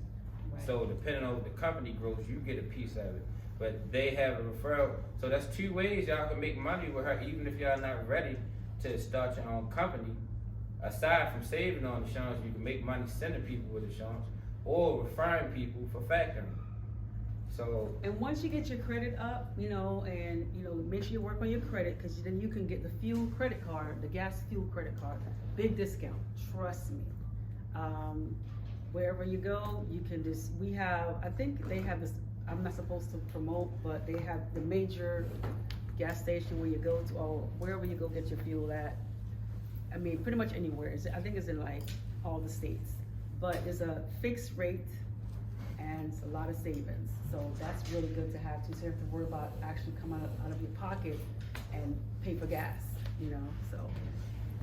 So depending on what the company grows, you get a piece of it. But they have a referral. So that's two ways y'all can make money with her, even if y'all not ready to start your own company. Aside from saving on insurance, you can make money sending people with insurance or referring people for factoring. So And once you get your credit up, you know, and, you know, make sure you work on your credit, cause then you can get the fuel credit card, the gas fuel credit card, big discount, trust me. Wherever you go, you can just, I think they have this, I'm not supposed to promote, but they have the major gas station where you go to, or wherever you go get your fuel at. I mean, pretty much anywhere, I think it's in like all the states, but it's a fixed rate and it's a lot of savings, so that's really good to have too, so you don't have to worry about actually coming out of your pocket and pay for gas, you know, so.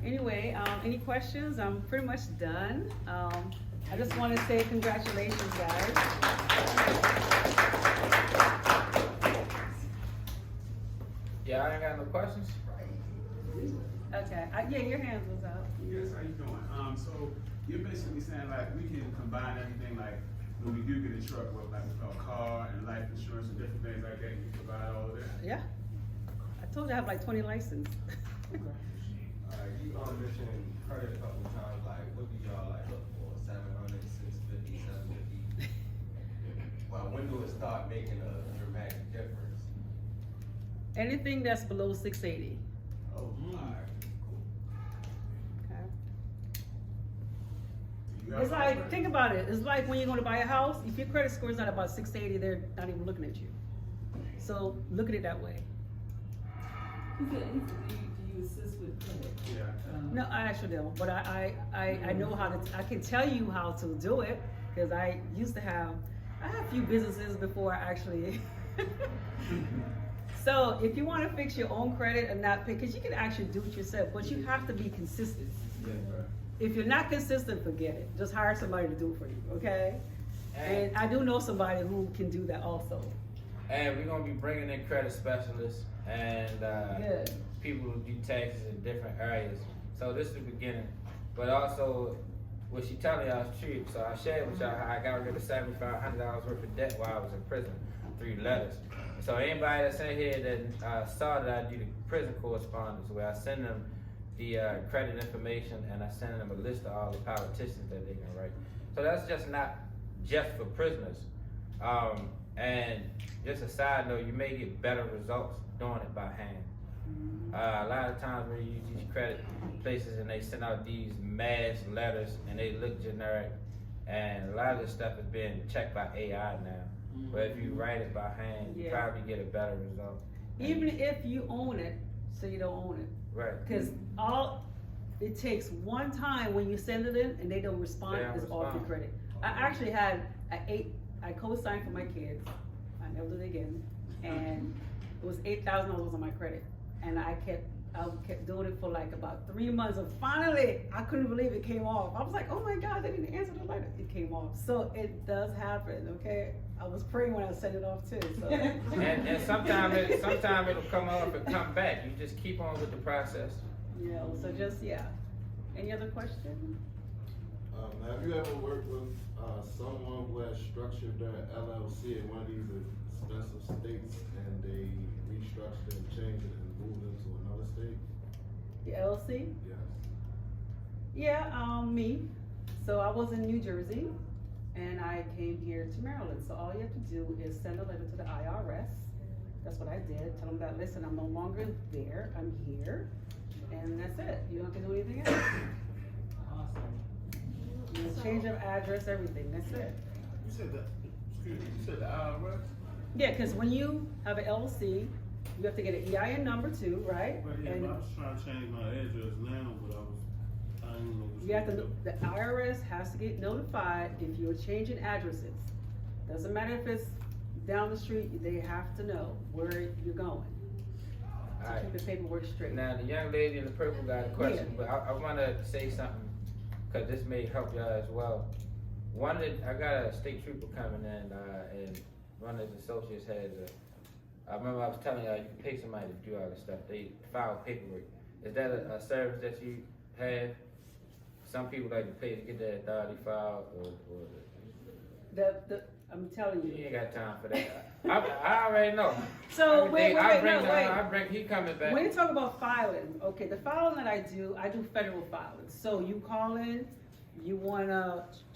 Anyway, any questions? I'm pretty much done. I just wanna say congratulations, guys. yeah, I ain't got no questions. Okay, yeah, your hands was up. Yes, how you doing? So you're basically saying like we can combine everything, like when we do get a truck, with like a car and life insurance and different things like that, you provide all of that? Yeah, I told you I have like 20 licenses. You mentioned credit a couple times, like, what do y'all like look for, 700, 650, 750? Well, when do it start making a dramatic difference? Anything that's below 680, Oh, alright, cool. okay? You have It's like, credit? think about it, it's like when you're gonna buy a house, if your credit score is not about 680, they're not even looking at you. So, look at it that way. He said, do you assist with credit? Yeah. No, I actually don't, but I know how to, I can tell you how to do it, cause I had a few businesses before I actually. So if you wanna fix your own credit and not pay, cause you can actually do it yourself, but you have to be consistent. Yeah, right. If you're not consistent, forget it, just hire somebody to do it for you, okay? And I do know somebody who can do that also. And we're gonna be bringing in credit specialists and Good. people who do taxes in different areas. So this is the beginning. But also, what she telling y'all is true. So I shared with y'all how I got rid of $7,500 worth of debt while I was in prison through letters. So anybody that's in here that saw that I do the prison correspondence, where I send them the credit information and I send them a list of all the politicians that they can write. So that's just not just for prisoners. And just a side note, you may get better results doing it by hand. A lot of times when you use these credit places and they send out these mass letters and they look generic, and a lot of this stuff is being checked by AI now. But if you write it by hand, you Yeah. probably get a better result. Even if you own it, so you don't own it. Right. Cause it takes one time when you send it in and they don't respond, They don't it's off your respond. credit. I actually had, I co-signed for my kids, I never did it again, and it was $8,000 on my credit. And I kept doing it for like about 3 months, and finally, I couldn't believe it came off. I was like, oh my God, they didn't answer the letter, it came off. So it does happen, okay? I was praying when I sent it off too, so. And sometimes it'll come off and come back. You just keep on with the process. You know, so just, yeah. Any other question? Have you ever worked with someone who has structured their LLC in one of these expensive states and they restructured and changed The LLC? Yes. Yeah, me. So I was in New Jersey and I came here to Maryland. So all you have to do is send a letter to the IRS. That's what I did. Tell them that, listen, I'm no longer there, I'm here. And that's it. You don't have to do anything else. You know, change of address, everything, that's it. You said that, excuse me, you said the IRS? Yeah, cause when you have an LLC, you have to get an EIN number too, right? But yeah, And I was trying to change my address now, but I didn't know. you have to, the IRS has to get notified if you're changing addresses. Doesn't matter if it's down the street, they have to know where you're going. To Alright. keep the paperwork straight. Now, the young lady in the purple got a question, but I wanna say something, cause this may help y'all as well. I got a state trooper coming in, and one of his associates has I remember I was telling y'all, you can pay somebody to do all this stuff, they file paperwork. Is that a service that you have? Some people like to pay to get their authority filed, or I'm telling you you. ain't got time for that. I already know. So, Everything wait. he coming back. When you talk about filing, okay, the filing that I do federal filing. So you call in, you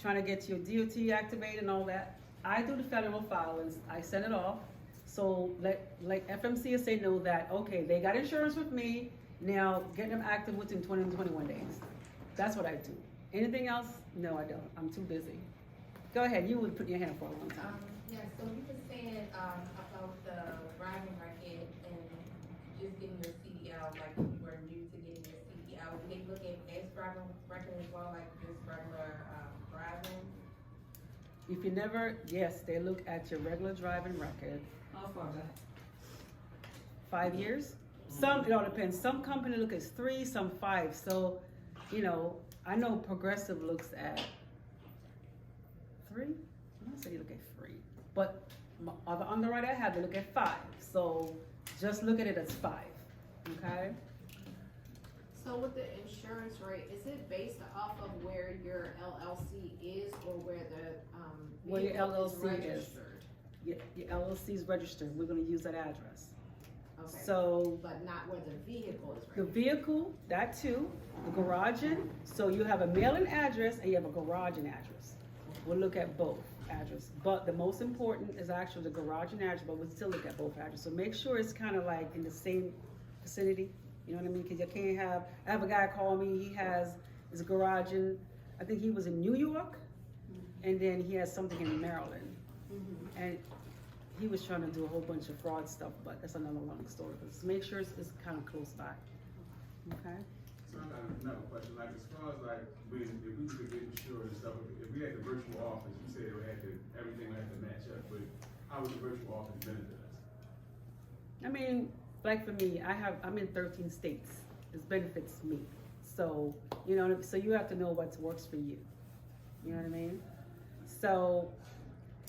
trying to get your DOT activated and all that. I do the federal filings, I send it off. So like FMCSA know that, okay, they got insurance with me, now get them active within 20 to 21 days. That's what I do. Anything else? No, I don't. I'm too busy. Go ahead, you would put your hand up for a long time. Yeah, so you were saying, about the driving record and just getting your CDL, like if you were new to getting your CDL, do they look at this driving record as well, like just regular, driving? If you never, yes, they look at your regular driving record. How far back? 5 years? Some, it all depends. Some company look at 3, some 5. So, you know, I know Progressive looks at 3. I'm not saying you look at 3, but my other underwriter I have, they look at 5. So just look at it as 5, okay? So with the insurance rate, is it based off of where your LLC is or where the, Where your vehicle LLC is. registered? Your LLC is registered. We're gonna use that address. Okay. So But not where the vehicle is the registered? vehicle, that too, the garaging, so you have a mailing address and you have a garaging address. We'll look at both addresses, but the most important is actually the garaging address, but we'll still look at both addresses. So make sure it's kind of like in the same vicinity, you know what I mean? Cause you can't I have a guy call me, he has his garage in, I think he was in New York, and then he has something in Maryland. And he was trying to do a whole bunch of fraud stuff, but that's another long story. But just make sure it's kind of close by. Okay? So I got another question, like as far as like, if we could get insurance and stuff, if we had the virtual office, you said everything would have to match up, but how would the virtual office benefit us? I mean, like for me, I'm in 13 states. This benefits me. So, you know, so you have to know what works for you. You know what I mean? So,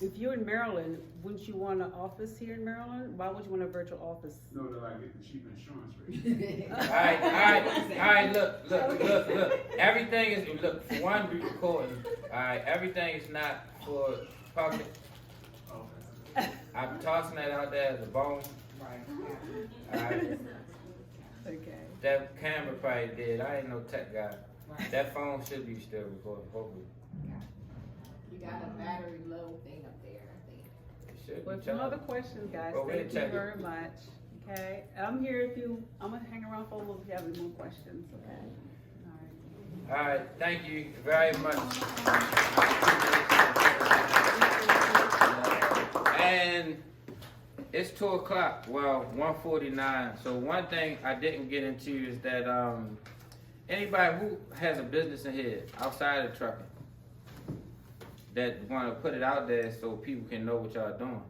if you're in Maryland, wouldn't you want an office here in Maryland? Why would you want a virtual office? No, to like get the cheap insurance rate. Alright, look. Everything is, look, for one, we recording. Alright, everything is not for public. Okay. I'm tossing that out there as a bone. Right. Alright, Okay. that camera probably did. I ain't no tech guy. That phone should be still recording, hopefully. You got a battery low thing up there, I think. It should Well, be some other charged. questions, guys. Well, we'll Thank you check it. very much. Okay, I'm here I'm gonna hang around for a little if you have any more questions, okay? All right. Alright, thank you very much. And it's 2 o'clock, well, 1:49. So one thing I didn't get into is that, anybody who has a business in here outside of trucking that wanna put it out there so people can know what y'all doing?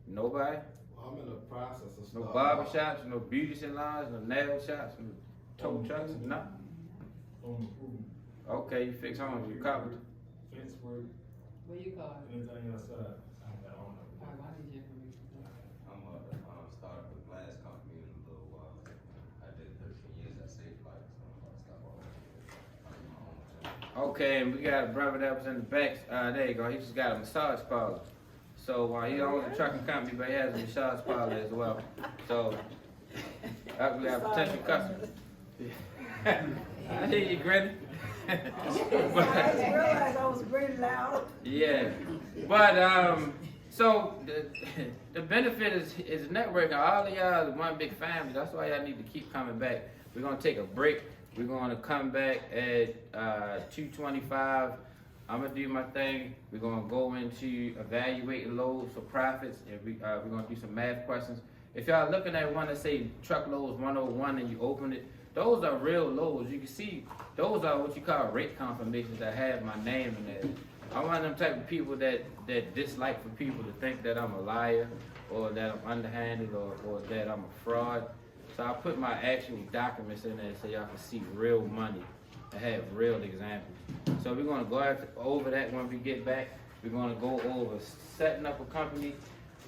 Nobody? Well, I'm in the process of No starting barber off. shops, no beauty salons, no nail shops, no tow trucks, no? Okay, you fix homes, you carpenter. What you call it? Anything outside. Why did you information? I'm a startup with glass company in a little while. I did 13 years at Safe Life, so I'm gonna stop all that. Okay, and we got a brother that was in the back. There you go. He just got a massage parlor. So he owns a trucking company, but he has a massage parlor as well. So We have potential customers. I hear you, Granny. I didn't realize I was really loud. Yeah, but so the benefit is networking. All of y'all is one big family. That's why y'all need to keep coming back. We're gonna take a break. We're gonna come back at 2:25. I'm gonna do my thing. We're gonna go into evaluating loads for profits, and we're gonna do some math questions. If y'all looking at one that say truckloads 101 and you open it, those are real loads. You can see those are what you call rate confirmations that have my name in there. I'm one of them type of people that dislike for people to think that I'm a liar or that I'm underhanded or that I'm a fraud. So I put my actual documents in there so y'all can see real money and have real examples. So we're gonna go over that when we get back. We're gonna go over setting up a company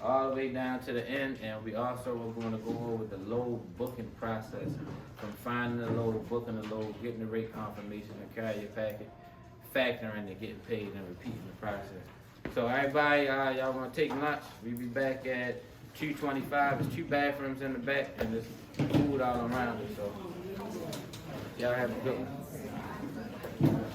all the way down to the end, and we also are gonna go over the load booking process from finding the load, booking the load, getting the rate confirmation, and carrier packet, factoring and getting paid and repeating the process. So everybody, y'all wanna take lunch? We'll be back at 2:25. There's 2 bathrooms in the back and there's food all around it. So y'all have a good one.